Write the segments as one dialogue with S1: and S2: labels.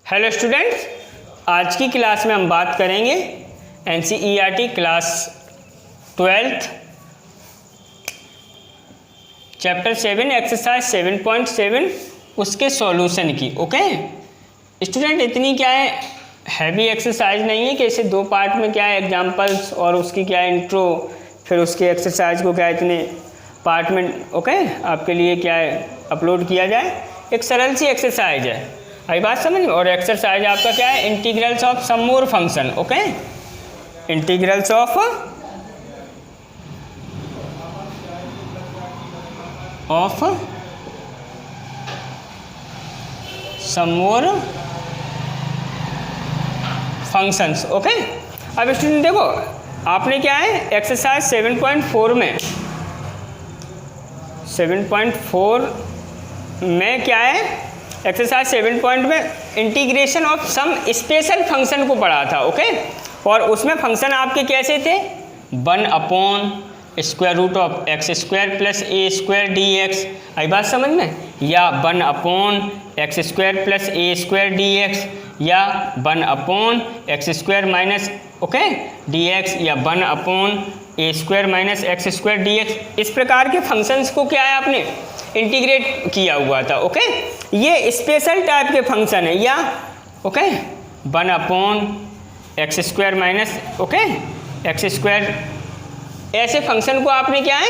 S1: Hello students, आज की class में हम बात करेंगे NCERT class 12th chapter 7 exercise 7.7 उसके सॉल्यूशन की। ओके स्टूडेंट, इतनी क्या है हैवी एक्सरसाइज नहीं है कि इसे दो पार्ट में क्या है एग्जांपल्स और उसकी क्या है इंट्रो, फिर उसके एक्सरसाइज को क्या इतने पार्ट में आपके लिए क्या है अपलोड किया जाए। एक सरल सी एक्सरसाइज है, आई बात समझ में। और एक्सरसाइज आपका क्या है integrals of some more function. Okay, integrals of some more functions. Okay, अब स्टूडेंट देखो, आपने क्या है एक्सरसाइज 7.4 में क्या है एक्सरसाइज 7 में integration of some special function को पढ़ा था। ओके, और उसमें फंक्शन आपके कैसे थे 1/√x² + a² dx। आई बात समझ में, या 1/x² + a² dx, या 1/x² dx, या 1/a² - x² dx। इस प्रकार के फंक्शंस को क्या है आपने इंटीग्रेट किया हुआ था। ओके, ये स्पेशल टाइप के फंक्शन है। या 1/x² - x², ऐसे फंक्शन को आपने क्या है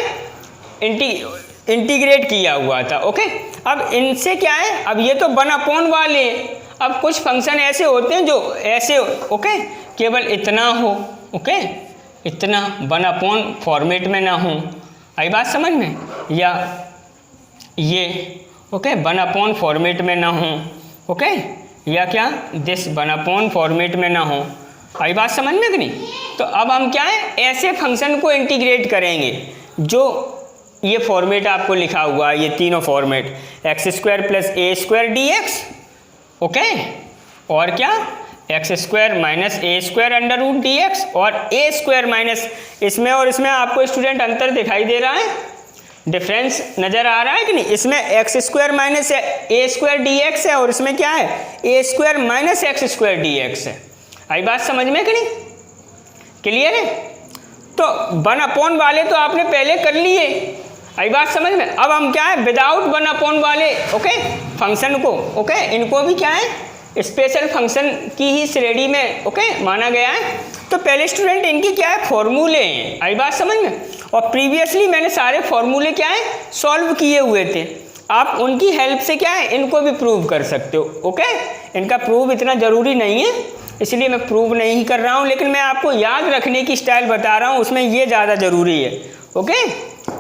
S1: इंटीग्रेट किया हुआ था। ओके, अब इनसे क्या है, अब ये तो 1/, वाले, अब कुछ फंक्शन ऐसे होते हैं जो ऐसे केवल इतना हो, इतना 1/, फॉर्मेट में ना हो। आई बात समझ में, या ये 1/, फॉर्मेट में ना हो। या क्या दिस 1/, फॉर्मेट में ना हो। आई बात समझ में कि नहीं। तो अब हम क्या है ऐसे फंक्शन को इंटीग्रेट करेंगे जो ये फॉर्मेट आपको लिखा हुआ है, ये तीनों फॉर्मेट x² + a² dx। और क्या x² - a² √dx, और a² इसमें और इसमें आपको स्टूडेंट अंतर दिखाई दे रहा है, डिफरेंस नज़र आ रहा है कि नहीं। इसमें x² - a² dx है और इसमें क्या है a² - x² dx है। आई बात समझ में कि नहीं, क्लियर है। तो 1/, वाले तो आपने पहले कर लिए, आई बात समझ में। अब हम क्या है विदाउट 1/, वाले फंक्शन को इनको भी क्या है स्पेशल फंक्शन की ही श्रेणी में माना गया है। तो पहले स्टूडेंट इनकी क्या है फॉर्मूले हैं, आई बात समझ में। और प्रीवियसली मैंने सारे फॉर्मूले क्या है सॉल्व किए हुए थे, आप उनकी हेल्प से क्या है इनको भी प्रूव कर सकते हो। इनका प्रूव इतना ज़रूरी नहीं है, इसलिए मैं प्रूव नहीं कर रहा हूँ, लेकिन मैं आपको याद रखने की स्टाइल बता रहा हूँ, उसमें ये ज़्यादा ज़रूरी है।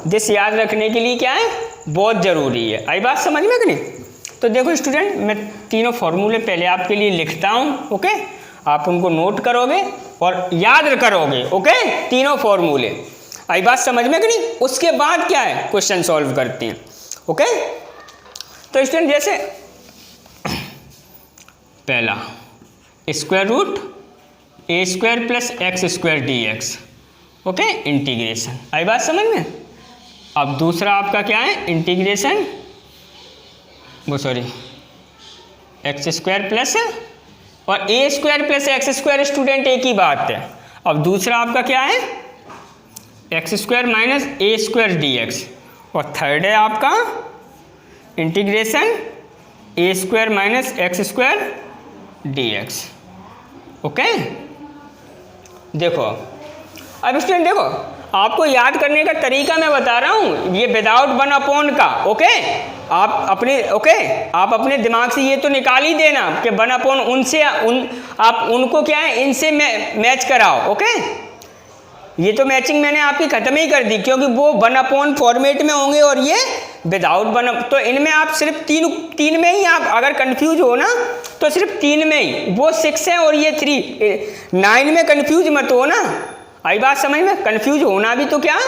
S1: जिस याद रखने के लिए क्या है बहुत ज़रूरी है। आई बात समझ में कि नहीं। तो देखो स्टूडेंट, मैं तीनों फॉर्मूले पहले आपके लिए लिखता हूँ। आप उनको नोट करोगे और याद करोगे तीनों फॉर्मूले। आई बात समझ में कि नहीं। उसके बाद क्या है क्वेश्चन सॉल्व करते हैं। तो स्टूडेंट जैसे पहला √a² + x² dx, इंटीग्रेशन। आई बात समझ में। अब दूसरा आपका क्या है इंटीग्रेशन x² प्लस और a² + x² स्टूडेंट एक ही बात है। अब दूसरा आपका क्या है x² - a² dx, और थर्ड है आपका इंटीग्रेशन a² - x² dx। देखो अब स्टूडेंट देखो, आपको याद करने का तरीका मैं बता रहा हूँ, ये विदाउट 1/, का आप अपने दिमाग से ये तो निकाल ही देना कि 1/, उनसे आप उनको क्या है इनसे मैच कराओ। ये तो मैचिंग मैंने आपकी ख़त्म ही कर दी, क्योंकि वो 1/, फॉर्मेट में होंगे और ये विदाउट 1। तो इनमें आप सिर्फ तीन में ही आप अगर कंफ्यूज हो ना तो सिर्फ 3 में ही, वो 6 है और ये 3, 9 में कंफ्यूज मत हो ना। आई बात समझ में, कंफ्यूज होना भी तो क्या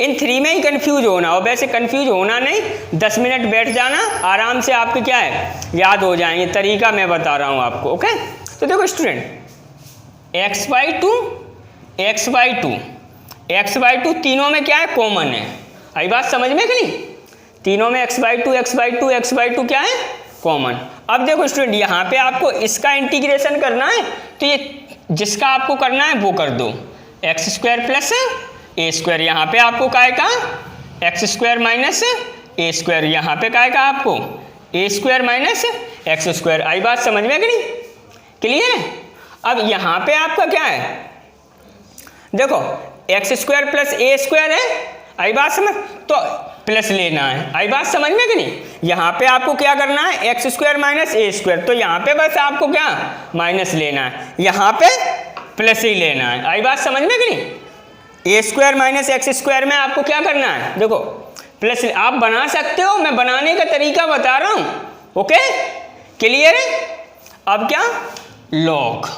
S1: इन 3 में ही कंफ्यूज होना, और वैसे कंफ्यूज होना नहीं, 10 मिनट बैठ जाना आराम से आपके क्या है याद हो जाएंगे। तरीका मैं बता रहा हूँ आपको। तो देखो स्टूडेंट x/2 तीनों में क्या है कॉमन है। आई बात समझ में कि नहीं, तीनों में x/2 क्या है कॉमन। अब देखो स्टूडेंट, यहाँ पे आपको इसका इंटीग्रेशन करना है, तो ये जिसका आपको करना है वो कर दो, x square plus A square, यहाँ पे आपको काय का एक्स स्क्वायर माइनस ए स्क्वायर, यहाँ पे काय का आपको ए स्क्वायर माइनस एक्स स्क्वायर। आई बात समझ में कि नहीं? क्लियर है? अब यहाँ पे आपका क्या है, देखो X square plus A square है, आई बात समझ, तो प्लस लेना है। आई बात समझ में कि नहीं? यहाँ पे आपको क्या करना है, एक्स स्क्वायर माइनस ए स्क्वायर, तो यहाँ पे बस आपको क्या माइनस लेना है, यहाँ पे प्लस ही लेना है। आई बात समझ में कि नहीं? ए स्क्वायर माइनस एक्स स्क्वायर में आपको क्या करना है, देखो प्लस आप बना सकते हो, मैं बनाने का तरीका बता रहा हूँ। ओके, क्लियर है? अब क्या लॉग,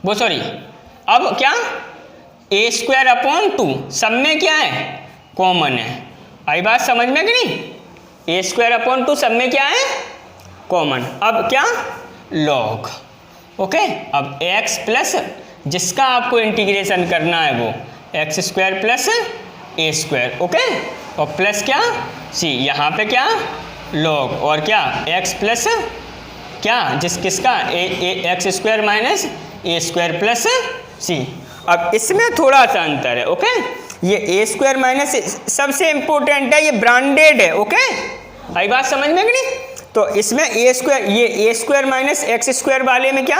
S1: वो सॉरी, अब क्या ए स्क्वायर अपॉन 2, सब में क्या है कॉमन है। आई बात समझ में कि नहीं? ए स्क्वायर अपॉन 2 सब में क्या है कॉमन। अब क्या लॉग, ओके। अब एक्स प्लस जिसका आपको इंटीग्रेशन करना है वो x square plus A square, okay, और प्लस क्या सी, यहाँ पे क्या लॉग, और क्या एक्स प्लस क्या किसका एक्स स्क्वायर माइनस ए स्क्वायर प्लस सी। अब इसमें थोड़ा सा अंतर है, ओके। ये ए स्क्वायर माइनस सबसे इंपॉर्टेंट है, ये ब्रांडेड है, ओके। आई बात समझ में कि नहीं? तो इसमें ए स्क्वायर, ये ए स्क्वायर माइनस एक्स स्क्वायर वाले में क्या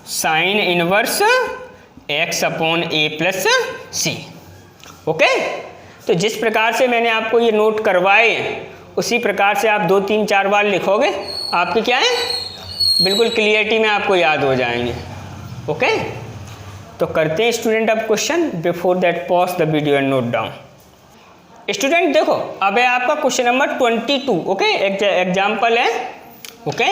S1: साइन इनवर्स एक्स अपॉन ए प्लस सी, ओके। तो जिस प्रकार से मैंने आपको ये नोट करवाए हैं उसी प्रकार से आप 2 3 4 बार लिखोगे, आपके क्या है बिल्कुल क्लियरिटी में आपको याद हो जाएंगे, ओके। तो करते हैं स्टूडेंट अब question. Before that pause the video and note down. Student देखो, अब है आपका क्वेश्चन नंबर 22, ओके, एग्जाम्पल है, ओके।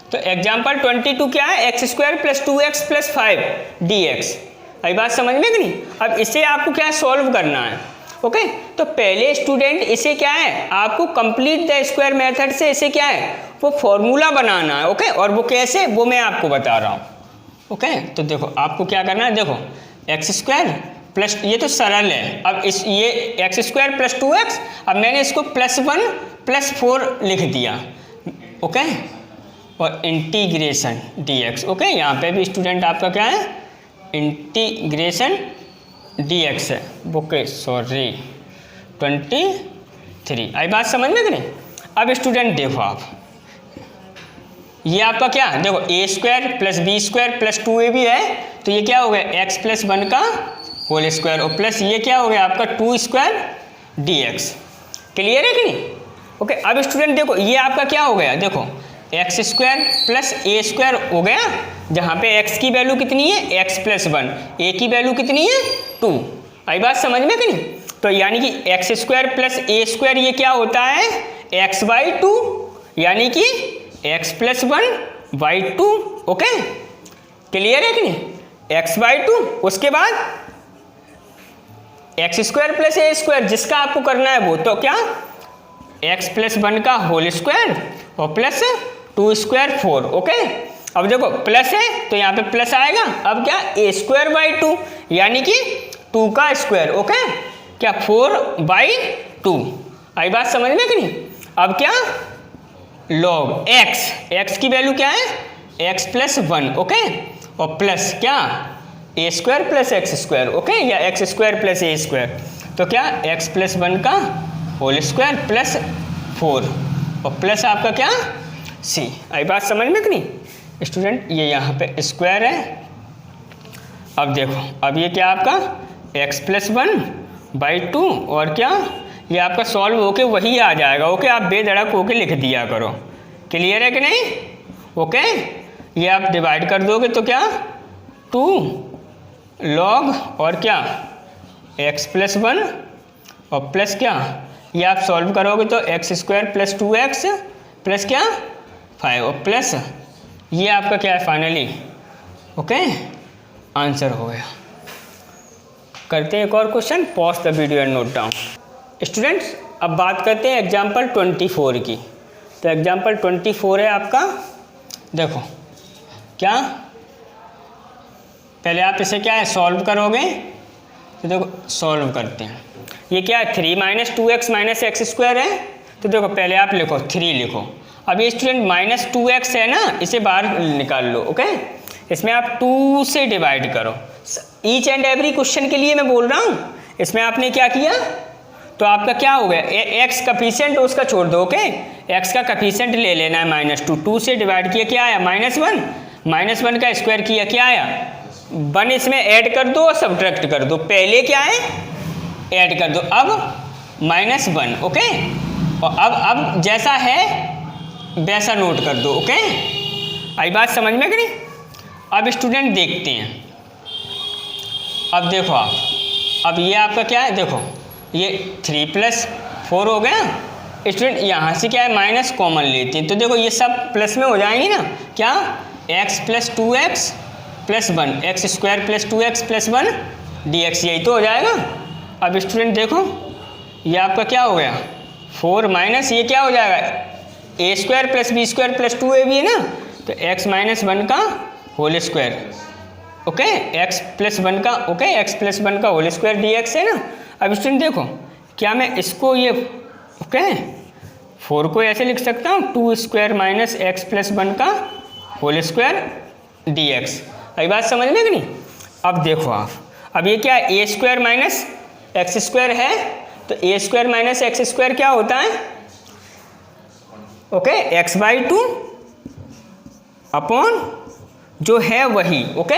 S1: तो एग्जाम्पल 22 क्या है, x square plus 2x plus 5 dx। अभी बात समझ में कि नहीं? अब इसे आपको क्या सॉल्व करना है, ओके। तो पहले स्टूडेंट इसे क्या है आपको कंप्लीट द स्क्वायर मेथड से इसे क्या है वो फॉर्मूला बनाना है, ओके। और वो कैसे, वो मैं आपको बता रहा हूँ, ओके। तो देखो आपको क्या करना है, देखो एक्स स्क्वायर प्लस, ये तो सरल है। अब इस ये एक्स स्क्वायर प्लस 2x, अब मैंने इसको +1 + 4 लिख दिया, ओके, और इंटीग्रेशन dx, ओके। यहाँ पे भी स्टूडेंट आपका क्या है इंटीग्रेशन dx है, ओके, सॉरी 23। आई बात समझ में कि नहीं? अब स्टूडेंट देखो आप, ये आपका क्या देखो A square plus B square plus 2ab है, तो ये क्या हो गया x + 1 का होल स्क्वायर, और प्लस ये क्या हो गया आपका 2 स्क्वायर dx। क्लियर है कि नहीं? ओके। अब स्टूडेंट देखो ये आपका क्या हो गया, देखो X square plus A square हो गया, जहाँ पे x की वैल्यू कितनी है x + 1, a की वैल्यू कितनी है 2। आई बात समझ में कि नहीं? तो यानी कि x square plus A square ये क्या होता है x/2, यानी कि x + 1/2, ओके। क्लियर है कि नहीं? x/2, उसके बाद x square plus A square जिसका आपको करना है वो, तो क्या x + 1 का होल स्क्वायर और प्लस 2 स्क्वायर 4, ओके। अब देखो प्लस है तो यहाँ पे प्लस आएगा, अब क्या a²/2 यानी कि 2 का स्क्वायर, ओके, क्या 4/2। आई बात समझ में कि नहीं? अब क्या लॉग x की वैल्यू क्या है x + 1, ओके, और प्लस क्या a² + x², ओके, या x² + a², तो क्या x + 1 का होल स्क्वायर प्लस 4 और प्लस आपका क्या c। आई बात समझ में कि नहीं स्टूडेंट? ये यहाँ पे स्क्वायर है। अब देखो, अब ये क्या आपका x + 1/2 और क्या ये आपका सॉल्व होके वही आ जाएगा, ओके। आप बेधड़क होके लिख दिया करो। क्लियर है कि नहीं? ओके। ये आप डिवाइड कर दोगे तो क्या 2 log और क्या x + 1 और प्लस क्या ये आप सॉल्व करोगे तो x² + 2x प्लस क्या 5 और प्लस ये आपका क्या है फाइनली, ओके, आंसर हो गया। करते हैं एक और question. Pause the video and note down. Students अब बात करते हैं एग्जाम्पल 24 की। तो एग्जाम्पल 24 है आपका, देखो क्या पहले आप इसे क्या है सॉल्व करोगे, तो देखो सॉल्व करते हैं। ये क्या है 3 - 2x - x² है, तो देखो पहले आप लिखो 3 लिखो। अब ये स्टूडेंट -2x है ना, इसे बाहर निकाल लो। ओके, इसमें आप 2 से डिवाइड करो। ईच एंड एवरी क्वेश्चन के लिए मैं बोल रहा हूँ। इसमें आपने क्या किया, तो आपका क्या हो गया, एक्स कफिशिएंट उसका छोड़ दो। ओके, एक्स का कफिशिएंट ले लेना है -2। 2 से डिवाइड किया क्या आया, -1। -1 का स्क्वायर किया क्या आया, 1 इसमें ऐड कर दो और सब्ट्रैक्ट कर दो। पहले क्या है, ऐड कर दो, अब -1। ओके, और अब जैसा है वैसा नोट कर दो। ओके, आई बात समझ में कि नहीं। अब स्टूडेंट देखते हैं, अब देखो आप, अब ये आपका क्या है, देखो ये 3 + 4 हो गया। स्टूडेंट यहाँ से क्या है, माइनस कॉमन लेते हैं, तो देखो ये सब प्लस में हो जाएंगे ना। क्या, x + 2x + 1, x² + 2x + 1 dx, यही तो हो जाएगा। अब स्टूडेंट देखो ये आपका क्या हो गया, 4 माइनस ये क्या हो जाएगा, a² + b² + 2ab है ना, तो x - 1 का होल स्क्वायर। ओके, x + 1 का, ओके, x + 1 का होल स्क्वायर dx है ना। अब स्टूडेंट देखो, क्या मैं इसको ये, ओके, 4 को ऐसे लिख सकता हूँ, 2² - x + 1 का होल स्क्वायर dx। अभी बात समझ में कि नहीं। अब देखो आप, अब ये क्या है, a² - x² है, तो a² - x² क्या होता है, ओके, x/2 अपॉन जो है वही। ओके,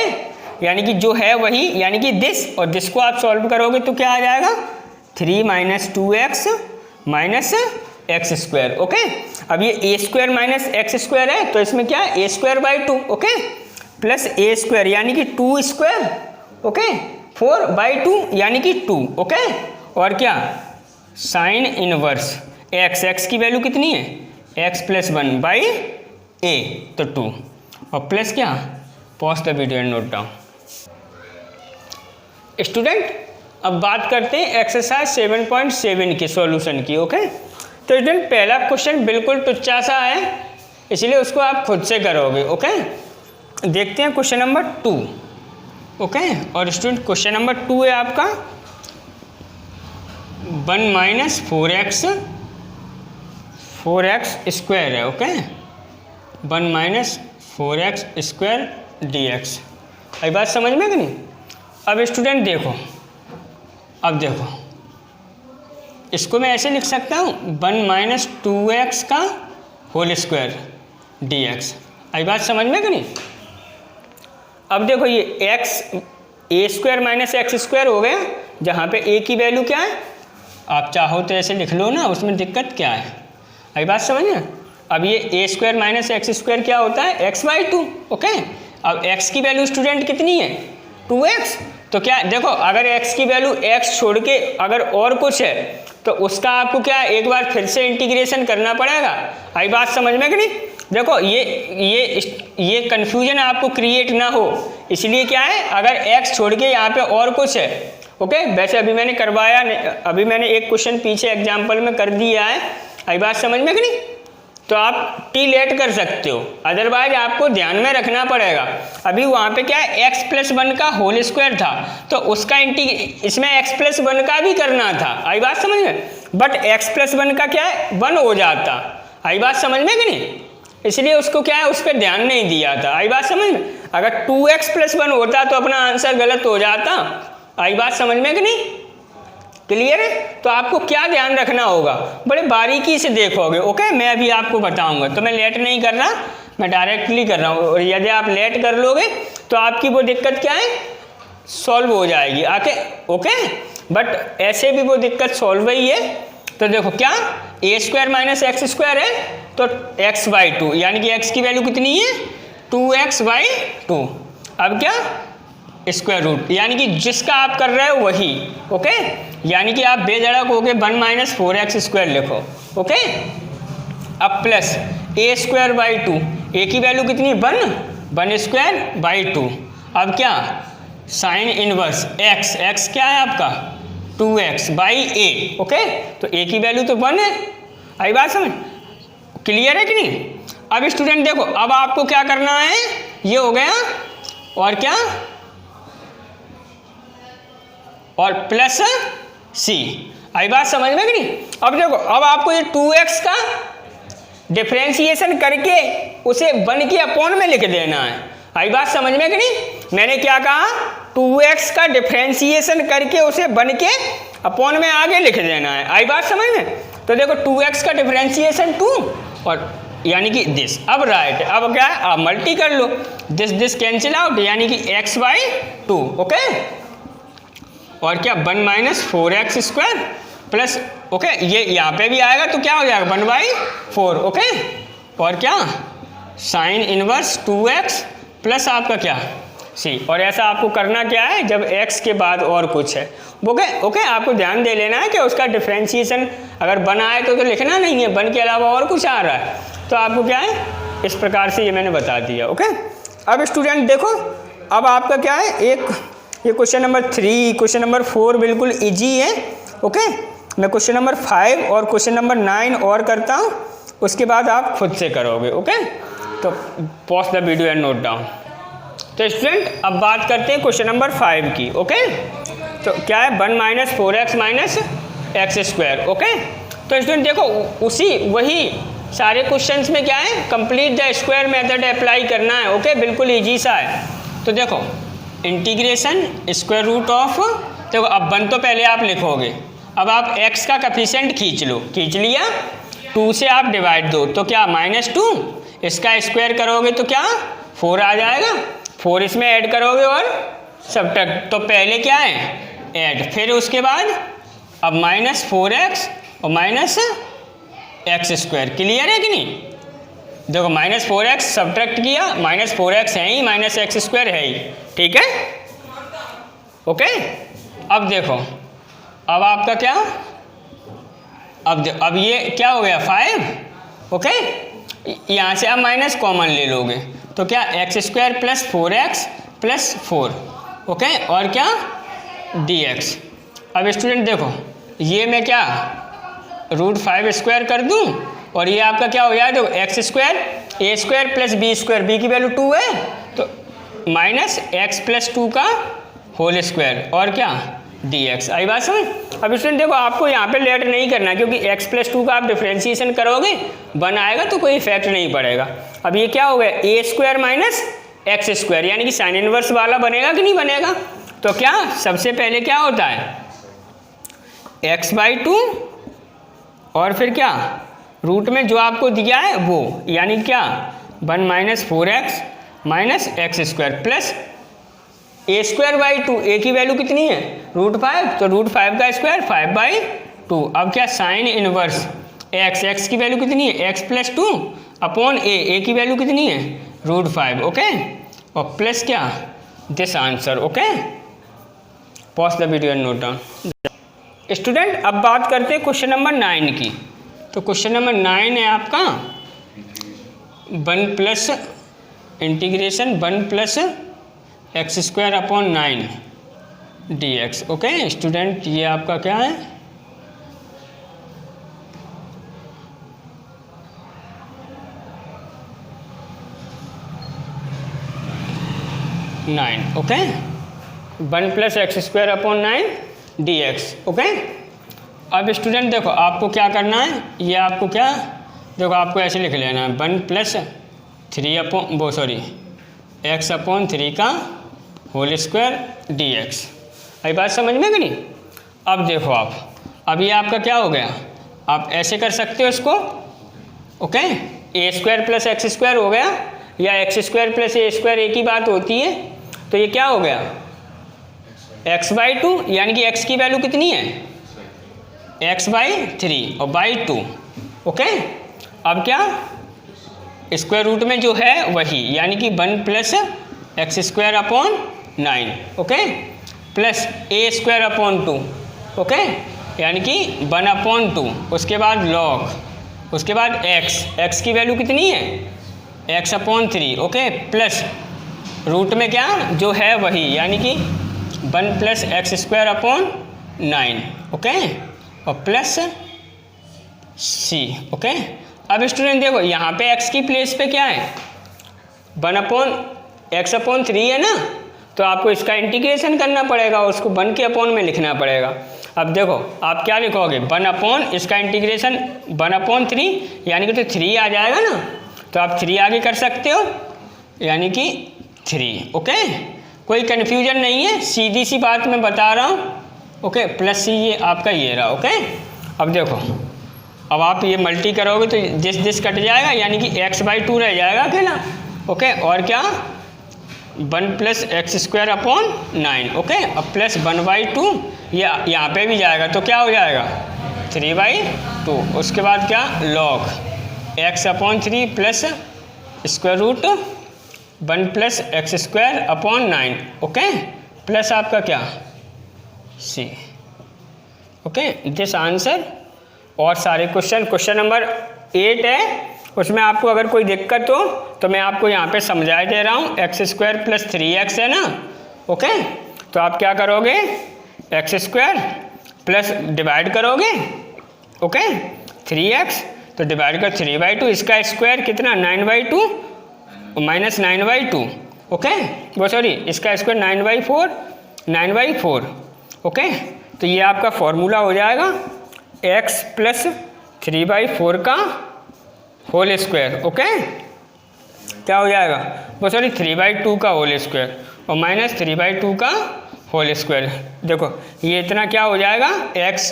S1: यानी कि जो है वही, यानी कि दिस, और दिस को आप सॉल्व करोगे तो क्या आ जाएगा, 3 - 2x - x²। ओके, अब ये a² - x² है, तो इसमें क्या है, a²/2। ओके, प्लस a² यानी कि 2²। ओके, 4/2 यानी कि 2। ओके, और क्या, साइन इनवर्स x की वैल्यू कितनी है, x + 1/a, तो 2, और प्लस क्या, pause the video and note down. Student अब बात करते हैं एक्सरसाइज 7.7 के सॉल्यूशन की। ओके, तो स्टूडेंट पहला क्वेश्चन बिल्कुल टुच्चा सा है, इसलिए उसको आप खुद से करोगे। ओके, देखते हैं क्वेश्चन नंबर 2। ओके, और स्टूडेंट क्वेश्चन नंबर 2 है आपका 1 - 4x² है। Okay, 1 - 4x² dx। अभी बात समझ में कि नहीं। अब स्टूडेंट देखो, अब देखो इसको मैं ऐसे लिख सकता हूँ, 1 - 2x का होल स्क्वायर dx। अभी बात समझ में कि नहीं। अब देखो ये a² - x² हो गया, जहाँ पे a की वैल्यू क्या है, आप चाहो तो ऐसे लिख लो ना, उसमें दिक्कत क्या है। अभी बात समझ में। अब ये a² - x² क्या होता है, x/2। ओके, अब x की वैल्यू स्टूडेंट कितनी है, 2x, तो क्या देखो, अगर x की वैल्यू x छोड़ के अगर और कुछ है, तो उसका आपको क्या है, एक बार फिर से इंटीग्रेशन करना पड़ेगा। आई बात समझ में कि नहीं। देखो ये कन्फ्यूजन आपको क्रिएट ना हो, इसलिए क्या है, अगर x छोड़ के यहाँ पे और कुछ है, ओके, वैसे अभी मैंने करवाया नहीं, अभी मैंने एक क्वेश्चन पीछे एग्जाम्पल में कर दिया है। आई बात समझ में कि नहीं, तो आप टी लेट कर सकते हो, अदरवाइज आपको ध्यान में रखना पड़ेगा। अभी वहाँ पे क्या है, x + 1 का होल स्क्वायर था, तो उसका इसमें x + 1 का भी करना था। आई बात समझ में, बट x + 1 का क्या है, 1 हो जाता। आई बात समझ में कि नहीं, इसलिए उसको क्या है, उस पर ध्यान नहीं दिया था। आई बात समझ में, अगर 2x + 1 होता तो अपना आंसर गलत हो जाता। आई बात समझ में कि नहीं, क्लियर है। तो आपको क्या ध्यान रखना होगा, बड़े बारीकी से देखोगे। ओके, मैं अभी आपको बताऊंगा, तो मैं लेट नहीं कर रहा, मैं डायरेक्टली कर रहा हूँ, और यदि आप लेट कर लोगे तो आपकी वो दिक्कत क्या है, सॉल्व हो जाएगी आके। ओके, बट ऐसे भी वो दिक्कत सॉल्व ही है। तो देखो क्या, a² - x² है, तो x/2, यानी कि x की वैल्यू कितनी है, 2x/2। अब क्या, स्क्वायर रूट, यानी कि जिसका आप कर रहे हो वही। ओके, यानी कि आप बेधड़क होके 1 - 4x² लिखो। ओके, अब प्लस a²/2, a की वैल्यू कितनी, 1²/2। अब क्या, साइन इनवर्स x क्या है आपका, 2x/a। ओके, तो a की वैल्यू तो 1 है। आई बात समझ, क्लियर है कि नहीं। अब स्टूडेंट देखो, अब आपको क्या करना है, ये हो गया, और क्या, और प्लस c। आई बात समझ में कि नहीं? अब देखो, अब आपको ये 2x का डिफ्रेंशिएशन करके उसे 1 के अपॉन में लिख देना है। आई बात समझ में कि नहीं? मैंने क्या कहा, 2x का डिफ्रेंशिएशन करके उसे 1 के अपॉन में आगे लिख देना है। आई बात समझ में? तो देखो 2x का डिफ्रेंशिएशन 2 और यानी कि दिस। अब राइट, अब क्या है, आप मल्टी कर लो, दिस कैंसिल आउट, यानी कि x/2। ओके, और क्या 1 minus 4x square plus, okay, ये यहाँ पे भी आएगा तो क्या हो जाएगा 1/4। ओके, और क्या साइन इनवर्स 2x प्लस आपका क्या c। और ऐसा आपको करना क्या है, जब x के बाद और कुछ है। ओके, आपको ध्यान दे लेना है कि उसका डिफ्रेंशिएशन अगर 1 आए तो लिखना नहीं है, 1 के अलावा और कुछ आ रहा है तो आपको क्या है, इस प्रकार से ये मैंने बता दिया। ओके, अब स्टूडेंट देखो, अब आपका क्या है, एक ये क्वेश्चन नंबर 3, क्वेश्चन नंबर 4 बिल्कुल इजी है। ओके, मैं क्वेश्चन नंबर 5 और क्वेश्चन नंबर 9 और करता हूँ, उसके बाद आप खुद से करोगे। ओके, तो pause the video and note down. तो स्टूडेंट अब बात करते हैं क्वेश्चन नंबर 5 की। ओके, तो क्या है 1 minus 4x minus x square. Okay, तो स्टूडेंट देखो उसी वही सारे क्वेश्चंस में क्या है, complete the square method apply करना है। ओके, बिल्कुल इजी सा है। तो देखो इंटीग्रेशन स्क्वायर रूट ऑफ, देखो अब 1 तो पहले आप लिखोगे, अब आप x का कोफिशिएंट खींच लो, खींच लिया, 2 से आप डिवाइड दो तो क्या -2, इसका स्क्वायर करोगे तो क्या 4 आ जाएगा, 4 इसमें ऐड करोगे और सब्ट्रैक्ट, तो पहले क्या है ऐड, फिर उसके बाद अब -4x और माइनस एक्स स्क्वायर। क्लियर है कि नहीं? देखो -4x सब्ट्रैक्ट किया, -4x है ही, -x स्क्वायर है ही, ठीक है। ओके, अब देखो, अब आपका क्या, अब ये क्या हो गया 5। ओके, यहाँ से आप माइनस कॉमन ले लोगे तो क्या x square plus 4x plus 4। Okay, और क्या dx। अब स्टूडेंट देखो, ये मैं क्या √5 स्क्वायर कर दूं और ये आपका क्या हो गया, देखो X square A square plus B square, B की वैल्यू 2 है तो -x प्लस 2 का होल स्क्वायर और क्या dx। आई बात समझ? अब स्टूडेंट देखो आपको यहाँ पे लेट नहीं करना, क्योंकि x प्लस 2 का आप डिफ्रेंशिएशन करोगे 1 आएगा तो कोई इफेक्ट नहीं पड़ेगा। अब ये क्या हो गया, ए स्क्वायर माइनस एक्स स्क्वायर, यानी कि साइन इनवर्स वाला बनेगा कि नहीं बनेगा? तो क्या सबसे पहले क्या होता है x/2 और फिर क्या रूट में जो आपको दिया है वो, यानी क्या 1 minus 4x minus x square plus a²/2, ए की वैल्यू कितनी है √5, तो √5 का स्क्वायर 5/2। अब क्या साइन इनवर्स x की वैल्यू कितनी है x प्लस 2 अपॉन ए की वैल्यू कितनी है √5। ओके, और प्लस क्या this answer. Okay, pause the video and note down. Student अब बात करते हैं क्वेश्चन नंबर 9 की। तो क्वेश्चन नंबर 9 है आपका 1 plus integration 1 plus x square upon 9 dx। Okay student, ये आपका क्या है nine. Okay, 1 plus x square upon 9 dx। Okay, अब स्टूडेंट देखो आपको क्या करना है, ये आपको क्या, देखो आपको ऐसे लिख लेना है 1 प्लस 3 अपॉन एक्स अपॉन 3 का होल स्क्वायर dx। अभी बात समझ में कि नहीं? अब देखो आप, अब ये आपका क्या हो गया, आप ऐसे कर सकते हो इसको। ओके, ए स्क्वायर प्लस एक्स स्क्वायर हो गया, या x square plus A square एक ही बात होती है। तो ये क्या हो गया x/2, यानी कि x की वैल्यू कितनी है x/3 और बाई 2। ओके, अब क्या स्क्वायर रूट में जो है वही, यानी कि 1 plus x square upon 9। Okay, plus A square upon 2। Okay, यानी कि 1 अपॉन 2, उसके बाद लॉग, उसके बाद x की वैल्यू कितनी है x upon 3। Okay, plus root में क्या जो है वही, यानी कि 1 plus x square upon 9। Okay, और प्लस c। ओके, अब स्टूडेंट देखो यहाँ पे x की प्लेस पे क्या है 1 अपॉन x अपॉन 3 है ना, तो आपको इसका इंटीग्रेशन करना पड़ेगा, उसको 1 के अपॉन में लिखना पड़ेगा। अब देखो आप क्या लिखोगे, 1 अपॉन इसका इंटीग्रेशन 1/3 यानी कि तो 3 आ जाएगा ना, तो आप 3 आगे कर सकते हो यानी कि 3। ओके, कोई कन्फ्यूजन नहीं है, सीधी सी बात मैं बता रहा हूँ। ओके, प्लस सी ये आपका ये रहा। ओके, अब देखो अब आप ये मल्टी करोगे तो दिस कट जाएगा यानी कि x/2 रह जाएगा अकेला। ओके, और क्या 1 + x² अपॉन 9। ओके, अब प्लस 1/2 ये यहाँ पे भी जाएगा तो क्या हो जाएगा 3/2। उसके बाद क्या log x/3 plus √ 1 + x² upon 9। Okay, plus आपका क्या c। Okay, this answer. और सारे क्वेश्चन नंबर 8 है, उसमें आपको अगर कोई दिक्कत हो तो मैं आपको यहाँ पे समझा दे रहा हूँ। x² + 3x है ना। ओके, तो आप क्या करोगे x² प्लस डिवाइड करोगे। ओके, 3x तो डिवाइड कर 3/2, इसका स्क्वायर कितना 9/2 माइनस 9/2। ओके, वो सॉरी इसका स्क्वायर 9/4। ओके, तो ये आपका फॉर्मूला हो जाएगा x + 3/4 का होल स्क्वायर। ओके, क्या हो जाएगा वो सॉरी 3/2 का होल स्क्वायर और माइनस 3/2 का होल स्क्वायर। देखो ये इतना क्या हो जाएगा x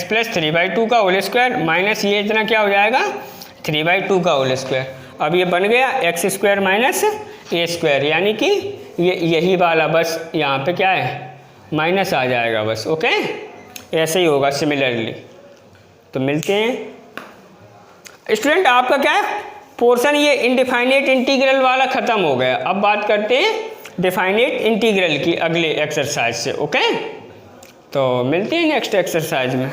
S1: + 3/2 का होल स्क्वायर माइनस ये इतना क्या हो जाएगा 3/2 का होल स्क्वायर। अब ये बन गया x² - a² यानी कि ये यही वाला, बस यहाँ पे क्या है माइनस आ जाएगा बस। ओके, ऐसे ही होगा सिमिलरली। तो मिलते हैं स्टूडेंट, आपका क्या है पोर्शन ये इनडिफाइनेट इंटीग्रल वाला ख़त्म हो गया। अब बात करते हैं डिफाइनेट इंटीग्रल की अगले एक्सरसाइज से। ओके, तो मिलते हैं नेक्स्ट एक्सरसाइज में।